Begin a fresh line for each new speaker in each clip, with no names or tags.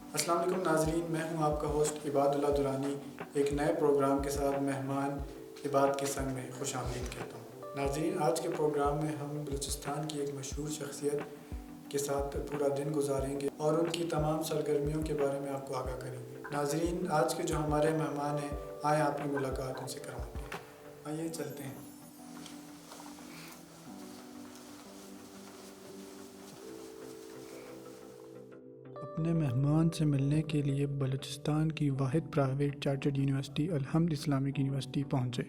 السلام علیکم ناظرین، میں ہوں آپ کا ہوسٹ عباد اللہ درانی، ایک نئے پروگرام کے ساتھ مہمان عباد کے سنگ میں خوش آمدید کہتا ہوں۔ ناظرین، آج کے پروگرام میں ہم بلوچستان کی ایک مشہور شخصیت کے ساتھ پورا دن گزاریں گے اور ان کی تمام سرگرمیوں کے بارے میں آپ کو آگاہ کریں گے۔ ناظرین، آج کے جو ہمارے مہمان ہیں، آئیں آپ کی ملاقات ان سے کروائیں گے۔ آئیے چلتے ہیں۔ اپنے مہمان سے ملنے کے لیے بلوچستان کی واحد پرائیویٹ چارٹرڈ یونیورسٹی الحمد اسلامک یونیورسٹی پہنچے۔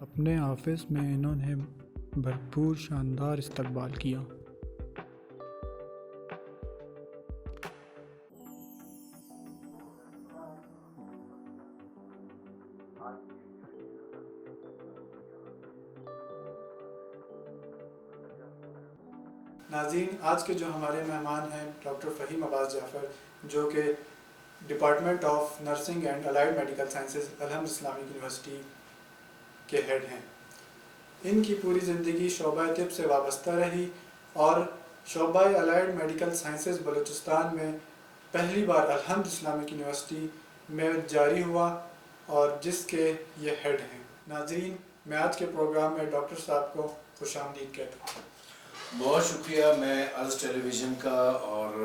اپنے آفس میں انہوں نے بھرپور شاندار استقبال کیا۔ ناظرین، آج کے جو ہمارے مہمان ہیں ڈاکٹر فہیم عباس جعفر، جو کہ department of nursing and allied medical sciences الحمد اسلامک یونیورسٹی کے ہیڈ ہیں۔ ان کی پوری زندگی شعبہ طب سے وابستہ رہی اور شعبہ الائیڈ میڈیکل سائنسز بلوچستان میں پہلی بار الحمد اسلامک یونیورسٹی میں جاری ہوا اور جس کے یہ ہیڈ ہیں۔ ناظرین، میں آج کے پروگرام میں ڈاکٹر صاحب کو خوش آمدید کہتا ہوں۔
بہت شکریہ۔ میں عرض ٹیلی ویژن کا اور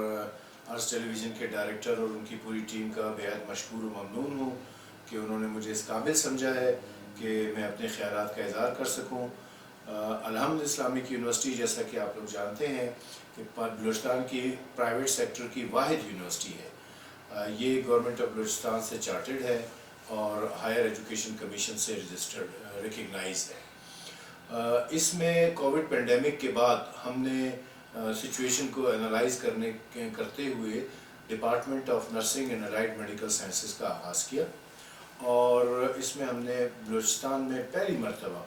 عرض ٹیلی ویژن کے ڈائریکٹر اور ان کی پوری ٹیم کا بہت مشکور و ممنون ہوں کہ انہوں نے مجھے اس قابل سمجھا ہے کہ میں اپنے خیالات کا اظہار کر سکوں۔ الحمد اسلامک یونیورسٹی، جیسا کہ آپ لوگ جانتے ہیں، کہ بلوچستان کی پرائیویٹ سیکٹر کی واحد یونیورسٹی ہے۔ یہ گورنمنٹ آف بلوچستان سے چارٹرڈ ہے اور ہائر ایجوکیشن کمیشن سے رجسٹرڈ ریکگنائز ہے۔ اس میں کووڈ پینڈیمک کے بعد ہم نے سچویشن کو انالائز کرتے ہوئے department of nursing and allied medical sciences کا آغاز کیا، اور اس میں ہم نے بلوچستان میں پہلی مرتبہ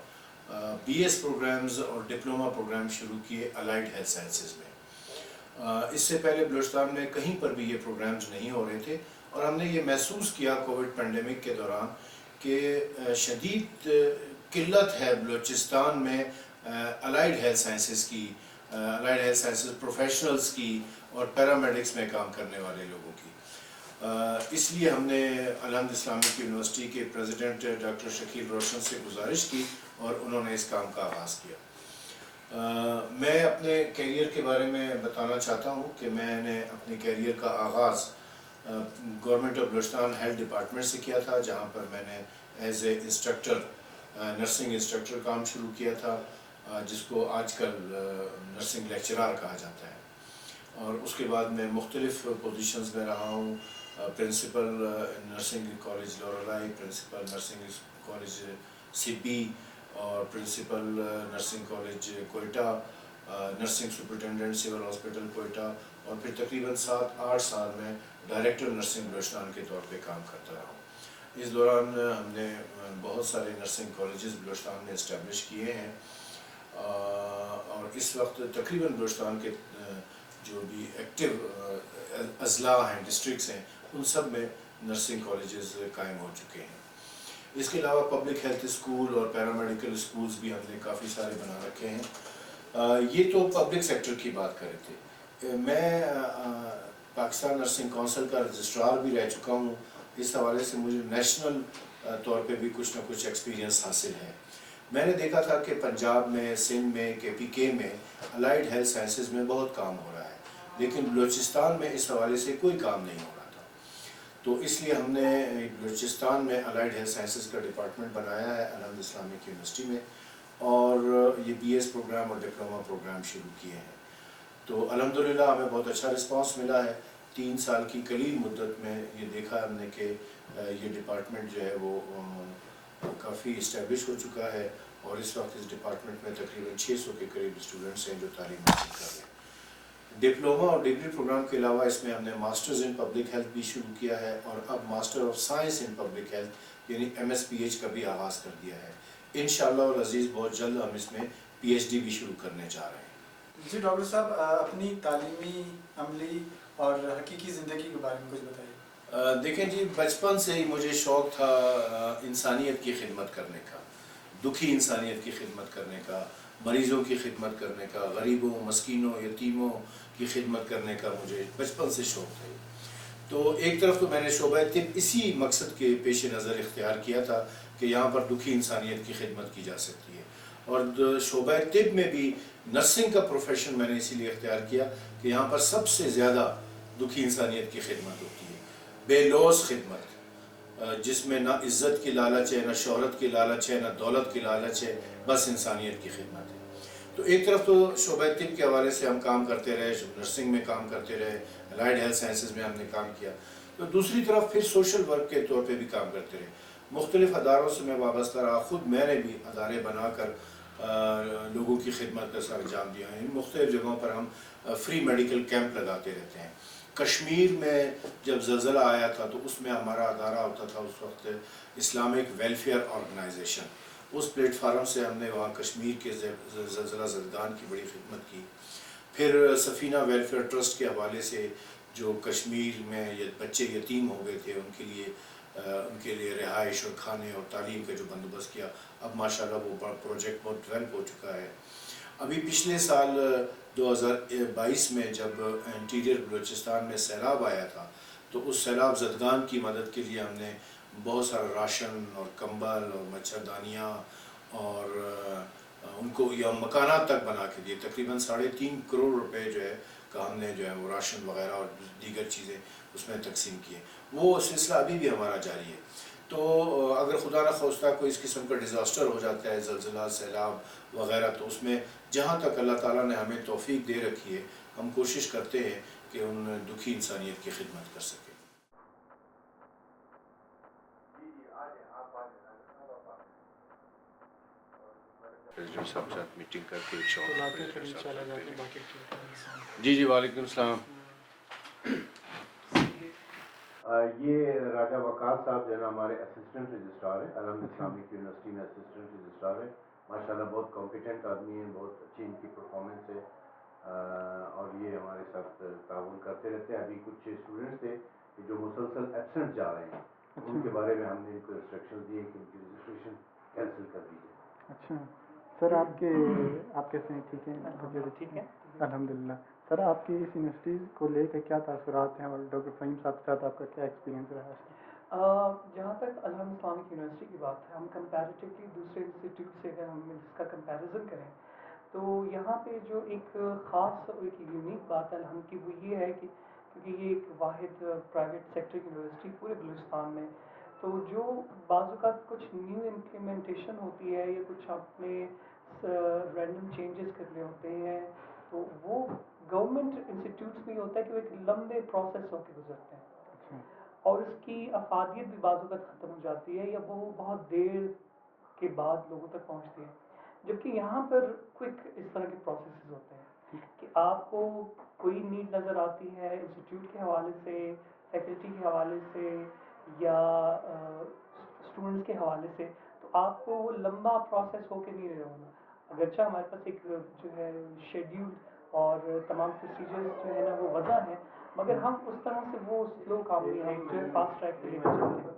بی ایس پروگرامز اور ڈپلومہ پروگرام شروع کیے الائیڈ ہیلتھ سائنسز میں۔ اس سے پہلے بلوچستان میں کہیں پر بھی یہ پروگرامز نہیں ہو رہے تھے، اور ہم نے یہ محسوس کیا کووڈ پینڈیمک کے دوران کہ شدید قلت ہے بلوچستان میں الائیڈ ہیلتھ سائنسز کی، الائیڈ ہیلتھ سائنسز پروفیشنلز کی اور پیرامیڈکس میں کام کرنے والے لوگوں کی۔ اس لیے ہم نے الحمد اسلامک یونیورسٹی کے پریزیڈنٹ ڈاکٹر شکیل روشن سے گزارش کی اور انہوں نے اس کام کا آغاز کیا۔ میں اپنے کیریئر کے بارے میں بتانا چاہتا ہوں کہ میں نے اپنے کیریئر کا آغاز government of Balochistan health department سے کیا تھا، جہاں پر میں نے as a instructor, nursing instructor کام شروع کیا تھا، جس کو آج کل نرسنگ لیکچرار کہا جاتا ہے۔ اور اس کے بعد میں مختلف پوزیشنز میں رہا ہوں، principal nursing college Loralai, principal nursing college Sibi, اور principal nursing college Quetta, nursing superintendent civil hospital Quetta, اور پھر تقریباً 7-8 سال میں ڈائریکٹر نرسنگ بلوچستان کے طور پہ کام کرتا رہا ہوں۔ اس دوران ہم نے بہت سارے نرسنگ کالجز بلوچستان میں اسٹیبلش کیے ہیں، اور اس وقت تقریباً بلوچستان کے جو بھی ایکٹیو اضلاع ہیں، ڈسٹرکٹس ہیں، ان سب میں نرسنگ کالجز قائم ہو چکے ہیں۔ اس کے علاوہ پبلک ہیلتھ اسکول اور پیرامیڈیکل اسکولز بھی ہم نے کافی سارے بنا رکھے ہیں۔ یہ تو پبلک سیکٹر کی بات کر رہے تھے۔ میں پاکستان نرسنگ کونسل کا رجسٹرار بھی رہ چکا ہوں۔ اس حوالے سے مجھے نیشنل طور پہ بھی کچھ نہ کچھ ایکسپیرینس حاصل ہے۔ میں نے دیکھا تھا کہ پنجاب میں، سندھ میں، کے پی کے میں الائیڈ ہیلتھ سائنسز میں بہت کام ہو رہا ہے، لیکن بلوچستان میں اس حوالے سے کوئی کام نہیں ہو رہا تھا۔ تو اس لیے ہم نے بلوچستان میں الائیڈ ہیلتھ سائنسز کا ڈپارٹمنٹ بنایا ہے الحمد اسلامک یونیورسٹی میں، اور یہ بی ایس پروگرام اور ڈپلومہ پروگرام شروع کیے ہیں۔ تو الحمدللہ ہمیں بہت اچھا رسپانس ملا ہے۔ 3 سال کی قلیل مدت میں یہ دیکھا ہم نے کہ یہ ڈپارٹمنٹ جو ہے وہ کافی اسٹیبلش ہو چکا ہے اور اس وقت اس ڈپارٹمنٹ میں تقریباً 600 کے قریب اسٹوڈنٹس ہیں جو تعلیم حاصل کر رہے ہیں. ڈپلوما اور ڈگری پروگرام کے علاوہ اس میں ہم نے ماسٹرز ان پبلک ہیلتھ بھی شروع کیا ہے اور اب master of science in public health یعنی MS-PH کا بھی آغاز کر دیا ہے. انشاءاللہ العزیز بہت جلد ہم اس میں PhD بھی شروع کرنے جا رہے ہیں.
جی ڈاکٹر صاحب، اپنی تعلیمی، عملی اور حقیقی زندگی کے بارے میں کچھ بتائیے.
دیکھیں جی، بچپن سے ہی مجھے شوق تھا انسانیت کی خدمت کرنے کا، دکھی انسانیت کی خدمت کرنے کا، مریضوں کی خدمت کرنے کا، غریبوں، مسکینوں، یتیموں کی خدمت کرنے کا مجھے بچپن سے شوق تھا. تو ایک طرف تو میں نے شعبہ طب اسی مقصد کے پیش نظر اختیار کیا تھا کہ یہاں پر دکھی انسانیت کی خدمت کی جا سکتی ہے، اور شعبہ طب میں بھی نرسنگ کا پروفیشن میں نے اسی لیے اختیار کیا کہ یہاں پر سب سے زیادہ دکھی انسانیت کی خدمت ہوتی ہے، بے لوث خدمت، جس میں نہ عزت کی لالچ ہے، نہ شہرت کی لالچ ہے، نہ دولت کی لالچ ہے، بس انسانیت کی خدمت ہے. تو ایک طرف تو شعبہ طب کے حوالے سے ہم کام کرتے رہے، نرسنگ میں کام کرتے رہے، الائیڈ ہیلتھ سائنسز میں ہم نے کام کیا، تو دوسری طرف پھر سوشل ورک کے طور پہ بھی کام کرتے رہے. مختلف اداروں سے میں وابستہ رہا، خود میں نے بھی ادارے بنا کر لوگوں کی خدمت کا انجام دیا ہے. مختلف جگہوں پر ہم فری میڈیکل کیمپ لگاتے رہتے ہیں. کشمیر میں جب زلزلہ آیا تھا تو اس میں ہمارا ادارہ ہوتا تھا اس وقت اسلامک ویلفیئر آرگنائزیشن. اس پلیٹ فارم سے ہم نے وہاں کشمیر کے زلزلہ زدگان کی بڑی خدمت کی. پھر سفینہ ویلفیئر ٹرسٹ کے حوالے سے جو کشمیر میں بچے یتیم ہو گئے تھے ان کے لیے رہائش اور کھانے اور تعلیم کا جو بندوبست کیا، اب ماشاءاللہ وہ پروجیکٹ بہت ڈیولپ ہو چکا ہے. ابھی پچھلے سال 2022 میں جب انٹیریئر بلوچستان میں سیلاب آیا تھا تو اس سیلاب زدگان کی مدد کے لیے ہم نے بہت سارا راشن اور کمبل اور مچھردانیاں اور ان کو یا مکانات تک بنا کے دیے. تقریباً 3.5 کروڑ روپے جو ہے کہ ہم نے جو ہے وہ راشن وغیرہ اور دیگر چیزیں اس میں تقسیم کیے. وہ سلسلہ ابھی بھی ہمارا جاری ہے. تو اگر خدا نہ خواستہ کوئی اس قسم کا ڈیزاسٹر ہو جاتا ہے، زلزلہ، سیلاب وغیرہ، تو اس میں جہاں تک اللہ تعالیٰ نے ہمیں توفیق دے رکھی ہے ہم کوشش کرتے ہیں کہ ان دکھی انسانیت کی خدمت کر سکیں. پریزیڈنٹ صاحب ساتھ میٹنگ کر کے جی وعلیکم السلام. یہ راجہ وقاص صاحب جو ہے نا ہمارے اسسٹنٹ رجسٹرار ہیں، الحمد اسلامک یونیورسٹی میں اسسٹنٹ رجسٹرار ہیں. ماشاءاللہ بہت کمپیٹنٹ آدمی ہیں، بہت اچھی ان کی پرفارمنس ہے، اور یہ ہمارے ساتھ تعاون کرتے رہتے ہیں. ابھی کچھ اسٹوڈنٹس تھے جو مسلسل ایبسنٹ جا رہے ہیں، ان کے بارے میں ہم نے ان کو انسٹرکشن دیے کہ ان کی رجسٹریشن کینسل کر دیجیے.
اچھا سر، آپ کیسے ہیں؟ ٹھیک ہیں؟ ٹھیک ہے الحمد للہ. سر، آپ کی اس یونیورسٹی کو لے کے کیا تاثرات ہیں اور ڈاکٹر فہیم صاحب کے ساتھ آپ کا کیا ایکسپیرینس رہا ہے؟
جہاں تک الحمد اسلامک یونیورسٹی کی بات ہے، ہم کمپیریٹیولی دوسرے انسٹیٹیوٹ سے اگر ہم اس کا کمپیریزن کریں تو یہاں پہ جو ایک خاص اور ایک یونیک بات ہے الحمد کی، وہ یہ ہے کہ کیونکہ یہ ایک واحد پرائیویٹ سیکٹر یونیورسٹی پورے بلوچستان میں، تو جو بعض اوقات کچھ نیو امپلیمنٹیشن ہوتی ہے یا کچھ اپنے رینڈم چینجز کرنے ہوتے ہیں تو وہ گورنمنٹ انسٹیٹیوٹس میں ہوتا ہے کہ وہ ایک لمبے پروسیس ہو کے گزرتے ہیں اور اس کی افادیت بھی بعض اوقات ختم ہو جاتی ہے یا وہ بہت دیر کے بعد لوگوں تک پہنچتی ہے. جبکہ یہاں پر کوئک اس طرح کے پروسیسز ہوتے ہیں کہ آپ کو کوئی نیڈ نظر آتی ہے انسٹیٹیوٹ کے حوالے سے، فیکلٹی کے حوالے سے یا اسٹوڈنٹس کے حوالے سے، تو آپ کو وہ لمبا پروسیس ہو کے نہیں رہنا ہونا. اگرچہ ہمارے پاس ایک جو ہے شیڈیول اور تمام پروسیجرز جو ہے نا وہ وضع ہیں، مگر ہم اس طرح سے وہ سلو کام نہیں ہیں جو فاسٹ ٹریک پہ لے کے چلتے ہیں.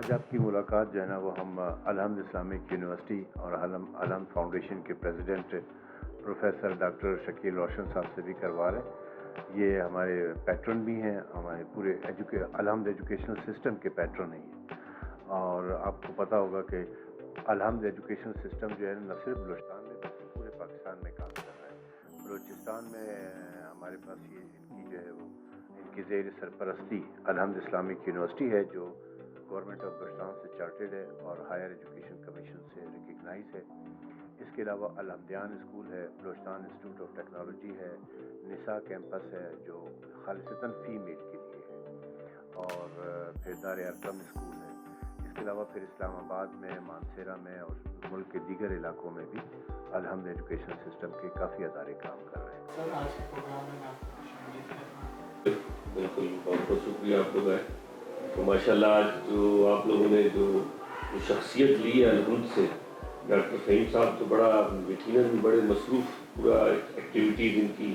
آج آپ کی ملاقات جو ہے نا وہ ہم الحمد اسلامک یونیورسٹی اور الحمد فاؤنڈیشن کے پریزیڈنٹ پروفیسر ڈاکٹر شکیل روشن صاحب سے بھی کروا رہے ہیں. یہ ہمارے پیٹرن بھی ہیں, ہمارے پورے الحمد ایجوکیشنل سسٹم کے پیٹرن ہیں. اور آپ کو پتہ ہوگا کہ الحمد ایجوکیشنل سسٹم جو ہے نہ صرف بلوچستان میں بلکہ پورے پاکستان میں کام کر رہا ہے. بلوچستان میں ہمارے پاس یہ ان کی جو ہے وہ ان کی زیر سرپرستی الحمد اسلامک یونیورسٹی ہے جو گورنمنٹ آف بلوچستان سے چارٹرڈ ہے اور ہائر ایجوکیشن کمیشن سے ریکگنائز ہے. اس کے علاوہ الحمدیان اسکول ہے, بلوچستان انسٹیٹیوٹ آف ٹیکنالوجی ہے, نساء کیمپس ہے جو خالصتاً فیمیل کے لیے ہے, اور پھر دار ارقم اسکول ہے. اس کے علاوہ پھر اسلام آباد میں, مانسیرا میں اور ملک کے دیگر علاقوں میں بھی الحمد ایجوکیشن سسٹم کے کافی ادارے کام کر رہے ہیں.
سر آج کے پروگرام میں آپ کو شامل ہے.
بالکل, بہت بہت شکریہ آپ لوگ آئے. تو ماشاء اللہ آج جو آپ لوگوں نے جو شخصیت لی ہے الحمد سے, ڈاکٹر فہیم صاحب تو بڑا یقیناً بڑے مصروف پورا ایکٹیویٹیز ان کی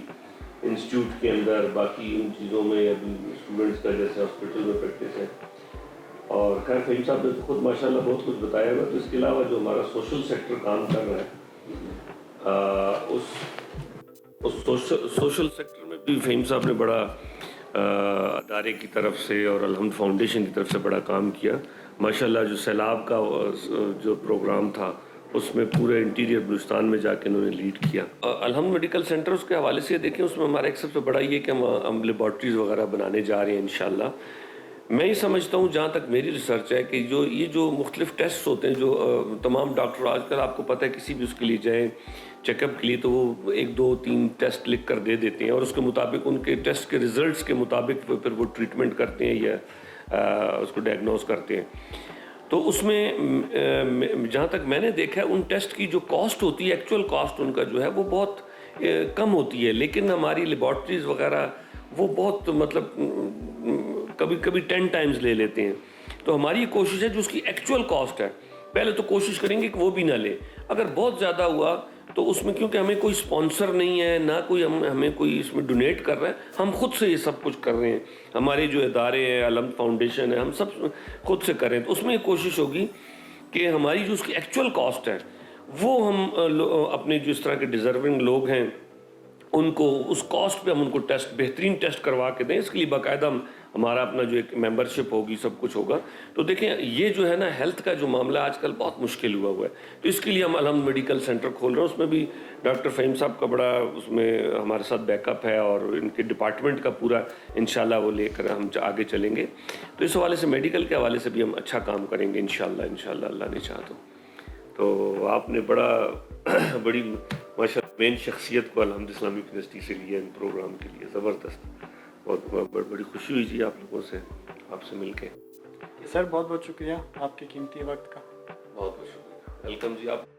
انسٹیٹیوٹ کے اندر, باقی ان چیزوں میں ابھی اسٹوڈنٹس کا جیسے ہاسپٹل میں پریکٹس ہے. اور خیر فہیم صاحب نے تو خود ماشاء اللہ بہت کچھ بتایا ہوا. تو اس کے علاوہ جو ہمارا سوشل سیکٹر کام کر رہا ہے اس سوشل سیکٹر میں بھی فہیم صاحب نے بڑا ادارے کی طرف سے اور الحمد فاؤنڈیشن کی طرف سے بڑا کام کیا. ماشاءاللہ جو سیلاب کا جو پروگرام تھا اس میں پورے انٹیریئر بلوچستان میں جا کے انہوں نے لیڈ کیا. الحمد میڈیکل سینٹر اس کے حوالے سے دیکھیں, اس میں ہمارا ایک سب سے بڑا یہ کہ ہم لیبارٹریز وغیرہ بنانے جا رہے ہیں انشاءاللہ. میں یہ سمجھتا ہوں جہاں تک میری ریسرچ ہے کہ یہ جو مختلف ٹیسٹ ہوتے ہیں جو تمام ڈاکٹر آج کل آپ کو پتہ ہے کسی بھی اس کے لیے جائیں چیک اپ کے لیے تو وہ 1 2 3 ٹیسٹ لکھ کر دے دیتے ہیں اور اس کے مطابق ان کے ٹیسٹ کے ریزلٹس کے مطابق پھر وہ ٹریٹمنٹ کرتے ہیں یا اس کو ڈائگنوز کرتے ہیں. تو اس میں جہاں تک میں نے دیکھا ہے ان ٹیسٹ کی جو کاسٹ ہوتی ہے, ایکچوئل کاسٹ ان کا جو ہے وہ بہت کم ہوتی ہے, لیکن ہماری لیبارٹریز وغیرہ وہ بہت مطلب کبھی کبھی 10 ٹائمز لے لیتے ہیں. تو ہماری یہ کوشش ہے جو اس کی ایکچوئل کاسٹ ہے پہلے تو کوشش کریں گے کہ وہ بھی نہ لے. اگر بہت زیادہ ہوا تو اس میں کیونکہ ہمیں کوئی سپانسر نہیں ہے, نہ کوئی ہمیں کوئی اس میں ڈونیٹ کر رہا ہے, ہم خود سے یہ سب کچھ کر رہے ہیں. ہمارے جو ادارے ہیں الحمد فاؤنڈیشن ہے, ہم سب خود سے کر رہے ہیں. تو اس میں یہ کوشش ہوگی کہ ہماری جو اس کی ایکچوئل کاسٹ ہے وہ ہم اپنے جو اس طرح کے ڈیزرونگ لوگ ہیں ان کو اس کاسٹ پہ ہم ان کو ٹیسٹ بہترین ٹیسٹ کروا کے دیں. اس کے لیے باقاعدہ ہمارا اپنا جو ایک ممبرشپ ہوگی, سب کچھ ہوگا. تو دیکھیں یہ جو ہے نا ہیلتھ کا جو معاملہ آج کل بہت مشکل ہوا ہے, تو اس کے لیے ہم الحمد میڈیکل سینٹر کھول رہے ہیں. اس میں بھی ڈاکٹر فہیم صاحب کا بڑا اس میں ہمارے ساتھ بیک اپ ہے اور ان کے ڈپارٹمنٹ کا پورا انشاءاللہ وہ لے کر ہم آگے چلیں گے. تو اس حوالے سے میڈیکل کے حوالے سے بھی ہم اچھا کام کریں گے انشاءاللہ اللہ نے چاہا تو آپ نے بڑی ماشاء مین شخصیت کو الحمد اسلامک یونیورسٹی سے لیا ان پروگرام کے لیے, زبردست. بہت بڑی خوشی ہوئی جی آپ لوگوں سے, آپ سے مل کے.
سر بہت بہت شکریہ آپ کے قیمتی وقت کا.
بہت بہت شکریہ. ویلکم جی. آپ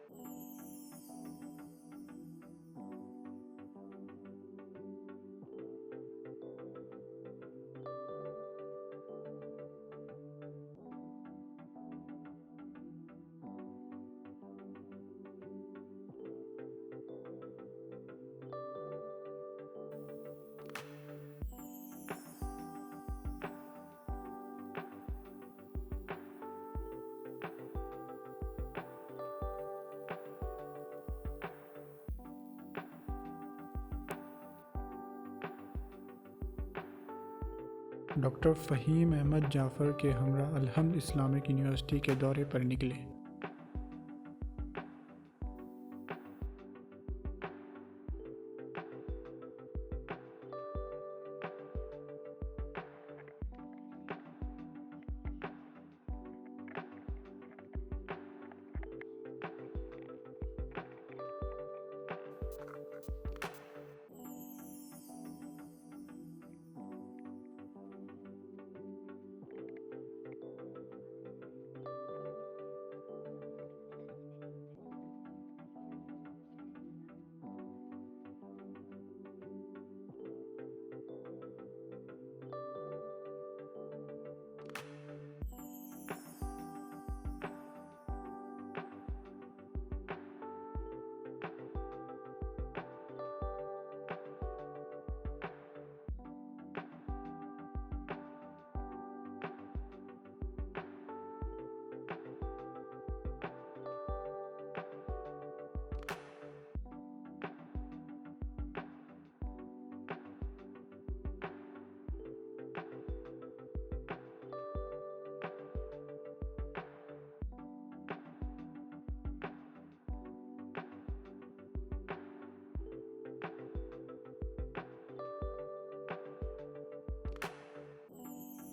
ڈاکٹر فہیم احمد جعفر کے ہمراہ الحمد اسلامک یونیورسٹی کے دورے پر نکلے.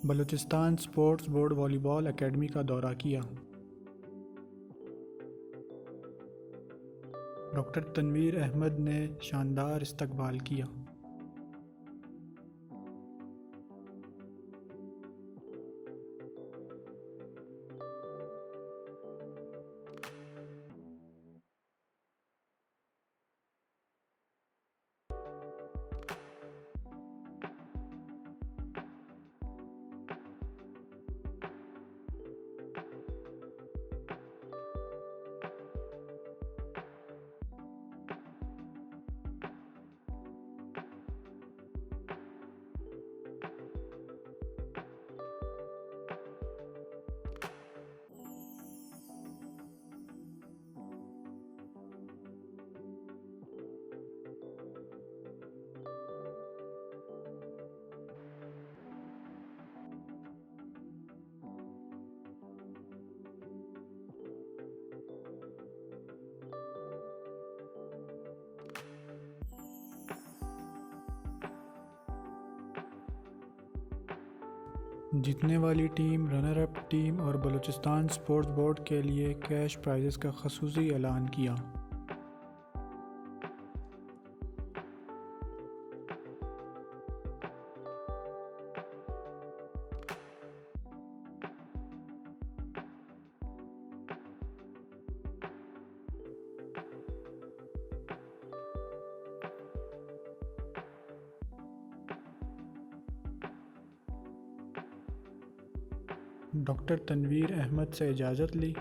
بلوچستان سپورٹس بورڈ والی بال اکیڈمی کا دورہ کیا۔ ڈاکٹر تنویر احمد نے شاندار استقبال کیا۔ جیتنے والی ٹیم، رنر اپ ٹیم اور بلوچستان سپورٹس بورڈ کے لیے کیش پرائزز کا خصوصی اعلان کیا۔ ڈاکٹر تنویر احمد سے اجازت لی۔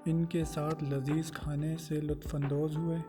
ان کے ساتھ لذیذ کھانے سے لطف اندوز ہوئے۔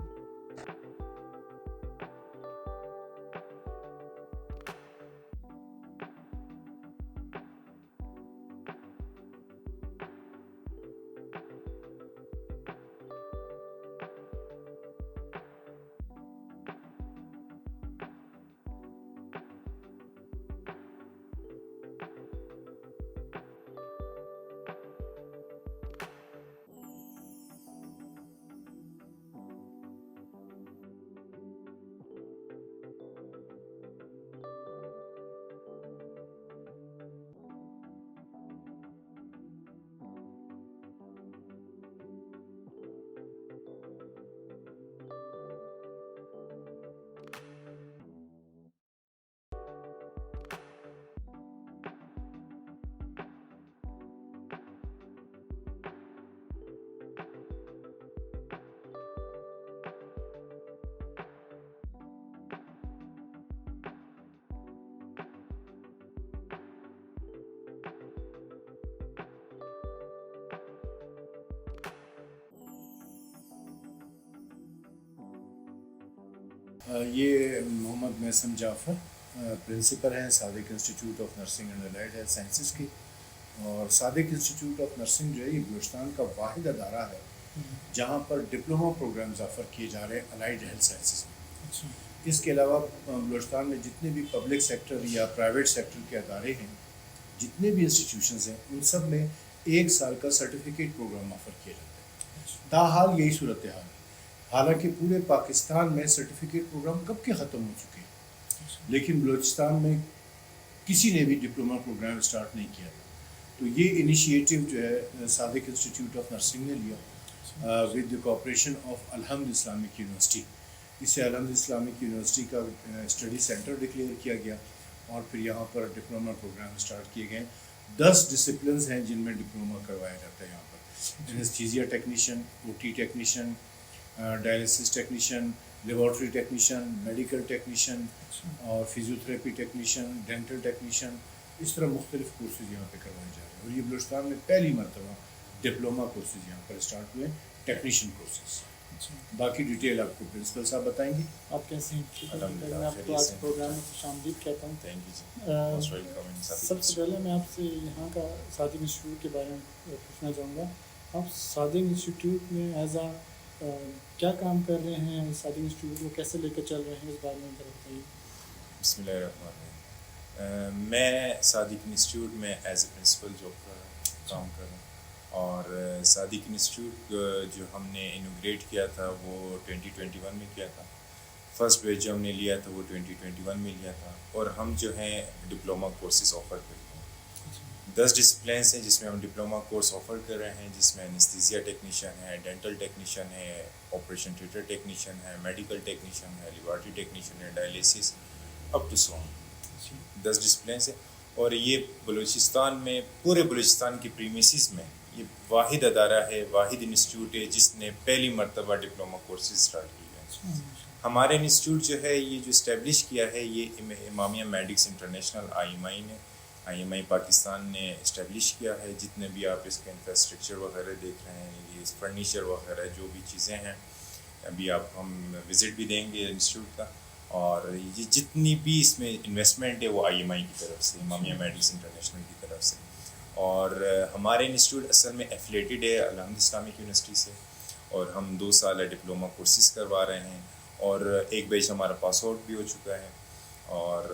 یہ محمد محسن جعفر پرنسپل ہیں Sadiq institute of nursing and allied health sciences کی، اور صادق انسٹیٹیوٹ آف نرسنگ جو ہے یہ بلوچستان کا واحد ادارہ ہے جہاں پر ڈپلومہ پروگرامز آفر کیے جا رہے ہیں الائڈ ہیلتھ سائنسز میں۔ اس کے علاوہ بلوچستان میں جتنے بھی پبلک سیکٹر یا پرائیویٹ سیکٹر کے ادارے ہیں، جتنے بھی انسٹیٹیوشنز ہیں، ان سب میں 1 سال کا سرٹیفکیٹ پروگرام آفر کیا جاتا ہے۔ تاحال یہی صورتحال ہے، حالانکہ پورے پاکستان میں سرٹیفکیٹ پروگرام کب کے ختم ہو چکے ہیں، لیکن بلوچستان میں کسی نے بھی ڈپلومہ پروگرام اسٹارٹ نہیں کیا تھا۔ تو یہ انیشیٹو جو ہے صادق انسٹیٹیوٹ آف نرسنگ نے لیا ود دی کوآپریشن آف الحمد اسلامک یونیورسٹی۔ اسے الحمد اسلامک یونیورسٹی کا اسٹڈی سینٹر ڈکلیئر کیا گیا، اور پھر یہاں پر ڈپلومہ پروگرام اسٹارٹ کیے گئے۔ 10 ڈسپلنز ہیں جن میں ڈپلومہ کروایا جاتا ہے یہاں پر، anaesthesia technician, O T technician, dialysis technician, laboratory technician, medical technician اور فزیوتھراپی ٹیکنیشین، ڈینٹل ٹیکنیشین، اس طرح مختلف کورسز یہاں پہ کروائے جا رہے ہیں۔ اور یہ بلوچستان میں پہلی مرتبہ ڈپلومہ کورسز یہاں پر اسٹارٹ ہوئے، ٹیکنیشین کورسز۔ باقی ڈیٹیل آپ کو پرنسپل صاحب بتائیں گے.
آپ کیسے ہیں؟ ٹھیک ہے.
الحمدللہ
میں آپ کو
خیریت
آج
سے.
پروگرام میں خوش آمدید کہتا ہوں.
تھینک یو جی. Most welcome.
سب سے پہلے میں آپ سے یہاں کا صادق انسٹیٹیوٹ کے بارے میں پوچھنا چاہوں گا. آپ صادق انسٹیٹیوٹ میں ایز کیا کام کر رہے ہیں؟ صادق انسٹیٹیوٹ کو کیسے لے کر چل رہے ہیں، اس بارے میں ذرا بتائیے.
بسم اللہ الرحمن الرحیم. میں صادق انسٹیٹیوٹ میں ایز اے پرنسپل جاب کام کر رہا ہوں. اور صادق انسٹیٹیوٹ جو ہم نے انوگریٹ کیا تھا وہ 2021 میں کیا تھا. فرسٹ بیچ جو ہم نے لیا تھا وہ 2021 میں لیا تھا. اور ہم جو ہیں ڈپلومہ کورسز آفر کرتے ہیں. 10 ڈسپلینس ہیں جس میں ہم ڈپلومہ کورس آفر کر رہے ہیں، جس میں انستھیزیا ٹیکنیشین ہے، ڈینٹل ٹیکنیشین ہے، آپریشن تھیٹر ٹیکنیشین ہے، میڈیکل ٹیکنیشین ہے، لیبارٹری ٹیکنیشین ہے، ڈائلیسس اپ ٹو سو. 10 ڈسپلینس ہیں. اور یہ بلوچستان میں، پورے بلوچستان کی پریمیسز میں یہ واحد ادارہ ہے، واحد انسٹیٹیوٹ ہے جس نے پہلی مرتبہ ڈپلومہ کورسز اسٹارٹ کیے ہیں. ہمارے انسٹیٹیوٹ جو ہے یہ جو اسٹیبلش کیا ہے یہ امامیہ میڈکس انٹرنیشنل IMI نے، IMI پاکستان نے اسٹیبلش کیا ہے. جتنے بھی آپ اس کا انفراسٹرکچر وغیرہ دیکھ رہے ہیں، یہ فرنیچر وغیرہ جو بھی چیزیں ہیں، ابھی ہم وزٹ بھی دیں گے انسٹیٹیوٹ کا. اور یہ جتنی بھی اس میں انویسٹمنٹ ہے وہ IMI کی طرف سے، امامیہ میڈکس انٹرنیشنل کی طرف سے. اور ہمارے انسٹیٹیوٹ اصل میں ایفیلیٹڈ ہے الحمد اسلامک یونیورسٹی سے. اور ہم 2 سال ڈپلومہ کورسز کروا رہے ہیں. اور ایک بیچ ہمارا پاس آؤٹ بھی ہو چکا ہے. اور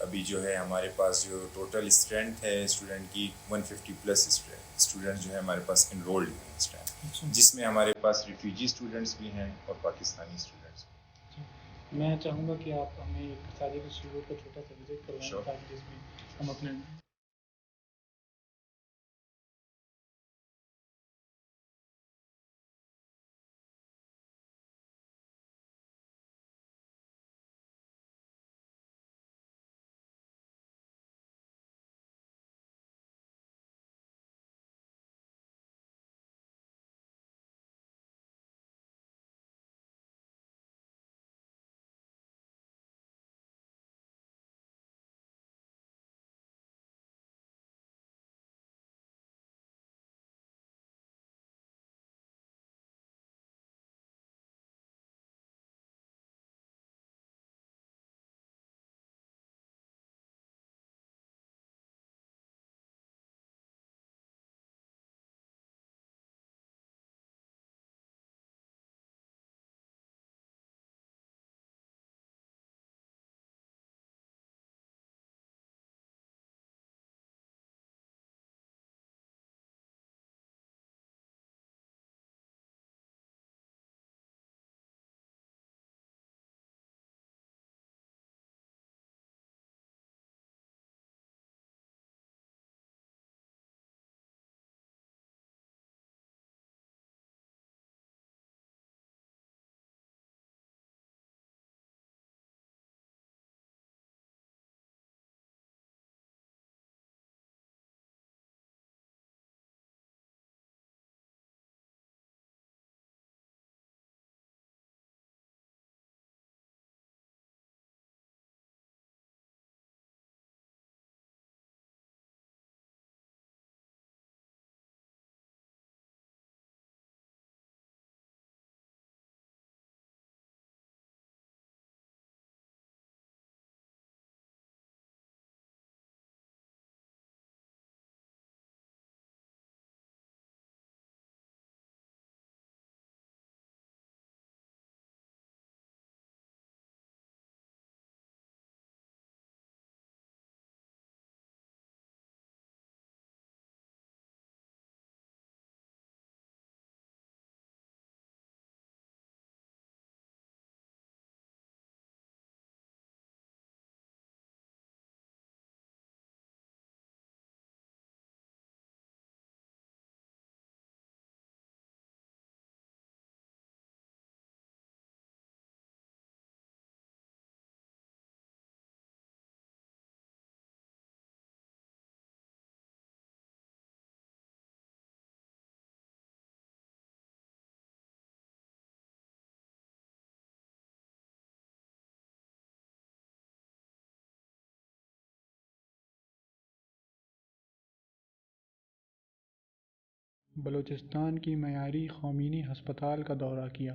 ابھی جو ہے ہمارے پاس جو ٹوٹل اسٹرینتھ ہے اسٹوڈنٹ کی 150+ اسٹوڈنٹ جو ہے ہمارے پاس انرولڈ ہیں اس ٹائم، جس میں ہمارے پاس ریفیوجی اسٹوڈنٹس بھی ہیں اور پاکستانی اسٹوڈنٹس.
میں چاہوں گا کہ آپ ہمیں ایک صادق انسٹیٹیوٹ کا چھوٹا سا وزٹ کروائیں
Sure.
تاکہ جس میں ہم اپنے بلوچستان کی معیاری خومینی ہسپتال کا دورہ کیا.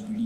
OPD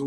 2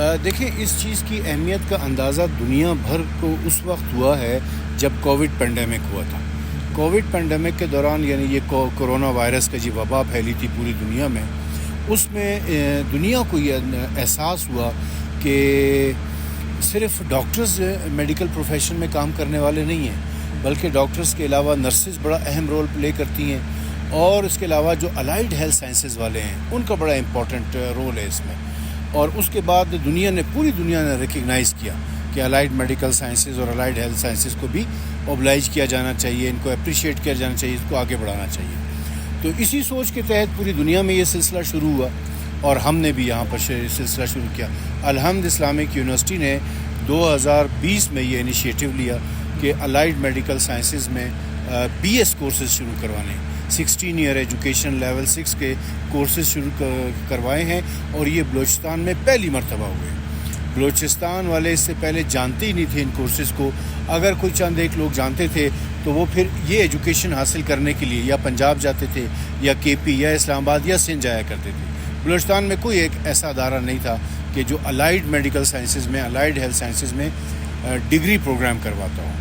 دیکھیں اس چیز کی اہمیت کا اندازہ دنیا بھر کو اس وقت ہوا ہے جب کووڈ پینڈیمک ہوا تھا. کووڈ پینڈیمک کے دوران یعنی یہ کورونا وائرس کا جو وبا پھیلی تھی پوری دنیا میں, اس میں دنیا کو یہ احساس ہوا کہ صرف ڈاکٹرز میڈیکل پروفیشن میں کام کرنے والے نہیں ہیں, بلکہ ڈاکٹرز کے علاوہ نرسز بڑا اہم رول پلے کرتی ہیں, اور اس کے علاوہ جو الائیڈ ہیلتھ سائنسز والے ہیں ان کا بڑا امپورٹنٹ رول ہے اس میں. اور اس کے بعد پوری دنیا نے ریکگنائز کیا کہ الائیڈ میڈیکل سائنسز اور الائیڈ ہیلتھ سائنسز کو بھی اوبلائج کیا جانا چاہیے, ان کو اپریشیٹ کیا جانا چاہیے, اس کو آگے بڑھانا چاہیے. تو اسی سوچ کے تحت پوری دنیا میں یہ سلسلہ شروع ہوا اور ہم نے بھی یہاں پر سلسلہ شروع کیا. الحمد اسلامک یونیورسٹی نے 2020 میں یہ انیشیٹو لیا کہ الائیڈ میڈیکل سائنسز میں بی ایس کورسز شروع کروانے, 16 ایئر ایجوکیشن لیول 6 کے کورسز شروع کروائے ہیں, اور یہ بلوچستان میں پہلی مرتبہ ہوئے. بلوچستان والے اس سے پہلے جانتے ہی نہیں تھے ان کورسز کو. اگر کوئی چند ایک لوگ جانتے تھے تو وہ پھر یہ ایجوکیشن حاصل کرنے کے لیے یا پنجاب جاتے تھے یا کے پی یا اسلام آباد یا سندھ جایا کرتے تھے. بلوچستان میں کوئی ایک ایسا ادارہ نہیں تھا کہ جو الائیڈ میڈیکل سائنسز میں, الائیڈ ہیلتھ سائنسز میں ڈگری پروگرام کرواتا ہوں.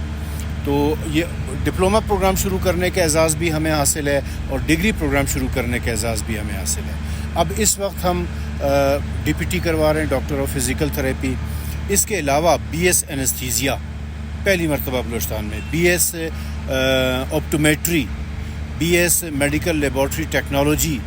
تو یہ ڈپلومہ پروگرام شروع کرنے کا اعزاز بھی ہمیں حاصل ہے اور ڈگری پروگرام شروع کرنے کا اعزاز بھی ہمیں حاصل ہے. اب اس وقت ہم ڈی پی ٹی کروا رہے ہیں, ڈاکٹر آف فزیکل تھراپی. اس کے علاوہ بی ایس اینستھیزیا پہلی مرتبہ بلوچستان میں, B S optometry, B S medical laboratory technology,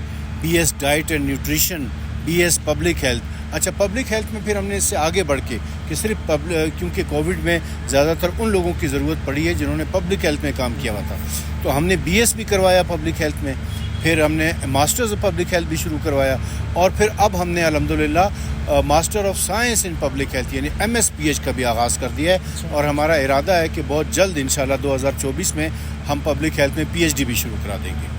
B S diet and nutrition, B S public health. اچھا, پبلک ہیلتھ میں پھر ہم نے اس سے آگے بڑھ کے کہ صرف کیونکہ کووڈ میں زیادہ تر ان لوگوں کی ضرورت پڑی ہے جنہوں نے پبلک ہیلتھ میں کام کیا ہوا تھا, تو ہم نے بی ایس بھی کروایا پبلک ہیلتھ میں. پھر ہم نے ماسٹرز آف پبلک ہیلتھ بھی شروع کروایا, اور پھر اب ہم نے الحمدللہ master of science in public health یعنی ایم ایس پی ایچ کا بھی آغاز کر دیا ہے. اور ہمارا ارادہ ہے کہ بہت جلد انشاءاللہ 2024 میں ہم پبلک ہیلتھ میں پی ایچ ڈی بھی شروع کرا دیں گے.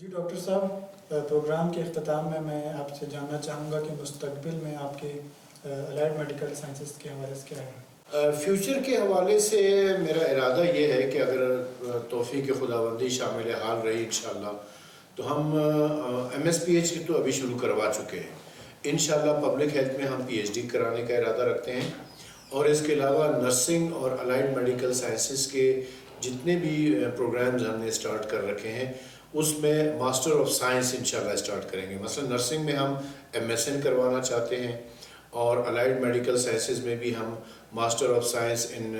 جی ڈاکٹر صاحب، پروگرام کے اختتام میں آپ سے جاننا چاہوں گا کہ مستقبل میں آپ کے الائڈ میڈیکل سائنسز کے حوالے سے کیا ہے؟
فیوچر کے حوالے سے میرا ارادہ یہ ہے کہ اگر توفیق خداوندی شامل حال رہی انشاءاللہ تو ہم M S P H D تو ابھی شروع کروا چکے ہیں. انشاءاللہ پبلک ہیلتھ میں ہم پی ایچ ڈی کرانے کا ارادہ رکھتے ہیں، اور اس کے علاوہ نرسنگ اور الائڈ میڈیکل سائنسز کے جتنے بھی پروگرامز ہم نے اسٹارٹ کر رکھے ہیں اس میں ماسٹر آف سائنس انشاءاللہ اسٹارٹ کریں گے. مثلا نرسنگ میں ہم ایم ایس این کروانا چاہتے ہیں، اور الائڈ میڈیکل سائنسز میں بھی ہم master of science in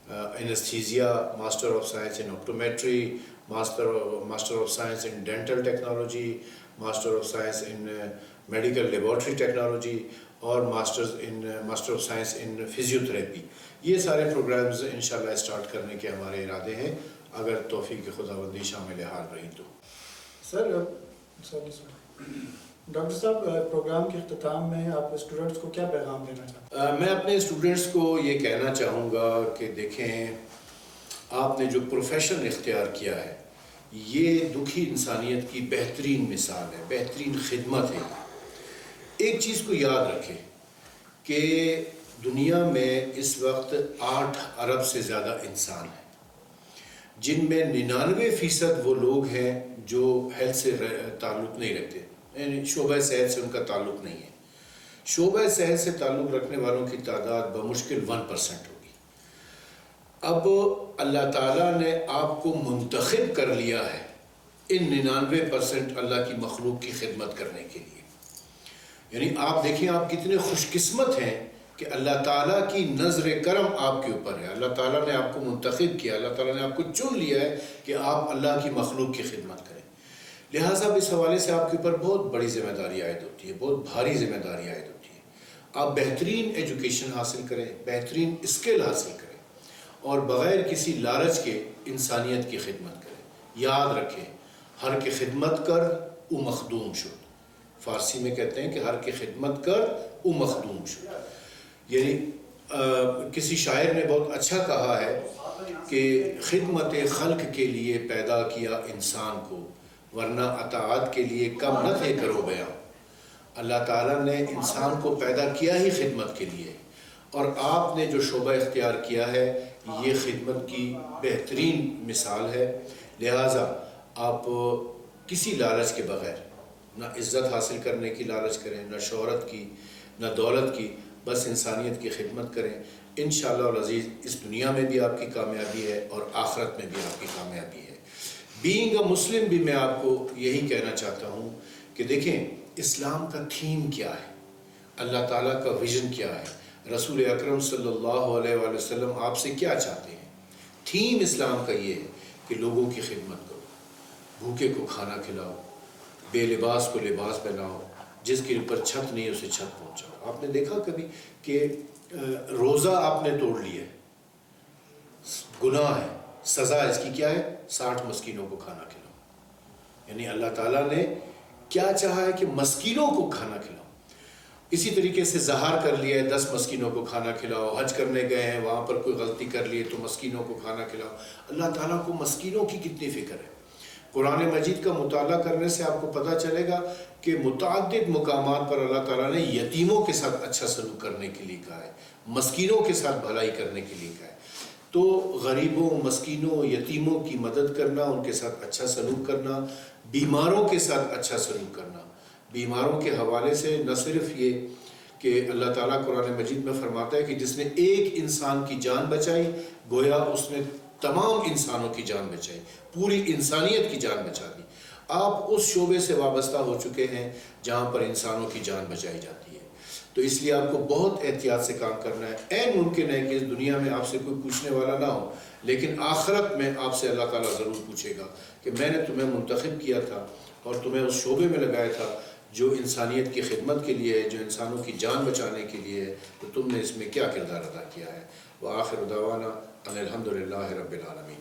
anaesthesia, master of science in optometry, master of science in dental technology, master of science in medical laboratory technology, اور master of science in physiotherapy. یہ سارے programmes انشاءاللہ start کرنے کے ہمارے ارادے ہیں اگر توفیق خداوندی شامل حال رہی تو.
سر ڈاکٹر صاحب، پروگرام کے اختتام میں آپ اسٹوڈنٹس کو کیا پیغام دینا چاہتے ہیں؟
میں اپنے اسٹوڈنٹس کو یہ کہنا چاہوں گا کہ دیکھیں، آپ نے جو پروفیشن اختیار کیا ہے یہ دکھی انسانیت کی بہترین مثال ہے، بہترین خدمت ہے. ایک چیز کو یاد رکھیں کہ دنیا میں اس وقت 8 ارب سے زیادہ انسان ہیں، جن میں 99% وہ لوگ ہیں جو ہیلتھ سے تعلق نہیں رکھتے، یعنی شعبہ صحت سے ان کا تعلق نہیں ہے. شعبہ صحت سے تعلق رکھنے والوں کی تعداد بمشکل 1% ہوگی. اب اللہ تعالیٰ نے آپ کو منتخب کر لیا ہے ان 99% اللہ کی مخلوق کی خدمت کرنے کے لیے. یعنی آپ دیکھیں آپ کتنے خوش قسمت ہیں کہ اللہ تعالیٰ کی نظر کرم آپ کے اوپر ہے. اللہ تعالیٰ نے آپ کو منتخب کیا، اللہ تعالیٰ نے آپ کو چن لیا ہے کہ آپ اللہ کی مخلوق کی خدمت کریں. لہٰذا اس حوالے سے آپ کے اوپر بہت بڑی ذمہ داری عائد ہوتی ہے، بہت بھاری ذمہ داری عائد ہوتی ہے. آپ بہترین ایجوکیشن حاصل کریں، بہترین اسکل حاصل کریں، اور بغیر کسی لالچ کے انسانیت کی خدمت کریں. یاد رکھیں، ہر کی خدمت کر او مخدوم شد. فارسی میں کہتے ہیں کہ ہر کی خدمت کر او مخدوم شد. یعنی کسی شاعر نے بہت اچھا کہا ہے کہ خدمت خلق کے لیے پیدا کیا انسان کو، ورنہ اطاعت کے لیے کم نہ تھے کرو بیان. اللہ تعالیٰ نے انسان کو پیدا کیا ہی خدمت کے لیے، اور آپ نے جو شعبہ اختیار کیا ہے یہ خدمت کی بہترین مثال ہے. لہٰذا آپ کسی لالچ کے بغیر، نہ عزت حاصل کرنے کی لالچ کریں، نہ شہرت کی، نہ دولت کی، بس انسانیت کی خدمت کریں. انشاءاللہ العزیز اس دنیا میں بھی آپ کی کامیابی ہے اور آخرت میں بھی آپ کی کامیابی ہے. بینگ اے مسلم بھی میں آپ کو یہی کہنا چاہتا ہوں کہ دیکھیں اسلام کا تھیم کیا ہے، اللہ تعالیٰ کا ویژن کیا ہے، رسول اکرم صلی اللہ علیہ وآلہ وسلم آپ سے کیا چاہتے ہیں. تھیم اسلام کا یہ ہے کہ لوگوں کی خدمت کرو، بھوکے کو کھانا کھلاؤ، بے لباس کو لباس پہناؤ، جس کے اوپر چھت نہیں اسے چھت پہنچاؤ. آپ نے دیکھا کبھی کہ روزہ آپ نے توڑ لیا ہے، گناہ ہے، سزا اس کی کیا ہے؟ 60 مسکینوں کو کھانا کھلاؤ. یعنی اللہ تعالیٰ نے کیا چاہا ہے کہ مسکینوں کو کھانا کھلاؤ. اسی طریقے سے ظاہر کر لیا ہے 10 مسکینوں کو کھانا کھلاؤ. حج کرنے گئے ہیں وہاں پر کوئی غلطی کر لی تو مسکینوں کو کھانا کھلاؤ. اللہ تعالیٰ کو مسکینوں کی کتنی فکر ہے. قرآن مجید کا مطالعہ کرنے سے آپ کو پتہ چلے گا کہ متعدد مقامات پر اللہ تعالیٰ نے یتیموں کے ساتھ اچھا سلوک کرنے کے لیے کہا ہے، مسکینوں کے ساتھ بھلائی کرنے کے لیے کہا ہے. تو غریبوں، مسکینوں، یتیموں کی مدد کرنا، ان کے ساتھ اچھا سلوک کرنا، بیماروں کے ساتھ اچھا سلوک کرنا. بیماروں کے حوالے سے نہ صرف یہ کہ اللہ تعالیٰ قرآن مجید میں فرماتا ہے کہ جس نے ایک انسان کی جان بچائی گویا اس نے تمام انسانوں کی جان بچائی، پوری انسانیت کی جان بچا دی. آپ اس شعبے سے وابستہ ہو چکے ہیں جہاں پر انسانوں کی جان بچائی جاتی ہے. تو اس لیے آپ کو بہت احتیاط سے کام کرنا ہے. عین ممکن ہے کہ اس دنیا میں آپ سے کوئی پوچھنے والا نہ ہو، لیکن آخرت میں آپ سے اللہ تعالیٰ ضرور پوچھے گا کہ میں نے تمہیں منتخب کیا تھا اور تمہیں اس شعبے میں لگایا تھا جو انسانیت کی خدمت کے لیے ہے، جو انسانوں کی جان بچانے کے لیے ہے، تو تم نے اس میں کیا کردار ادا کیا ہے. وآخر دعوانا ان الحمد للہ رب العالمین.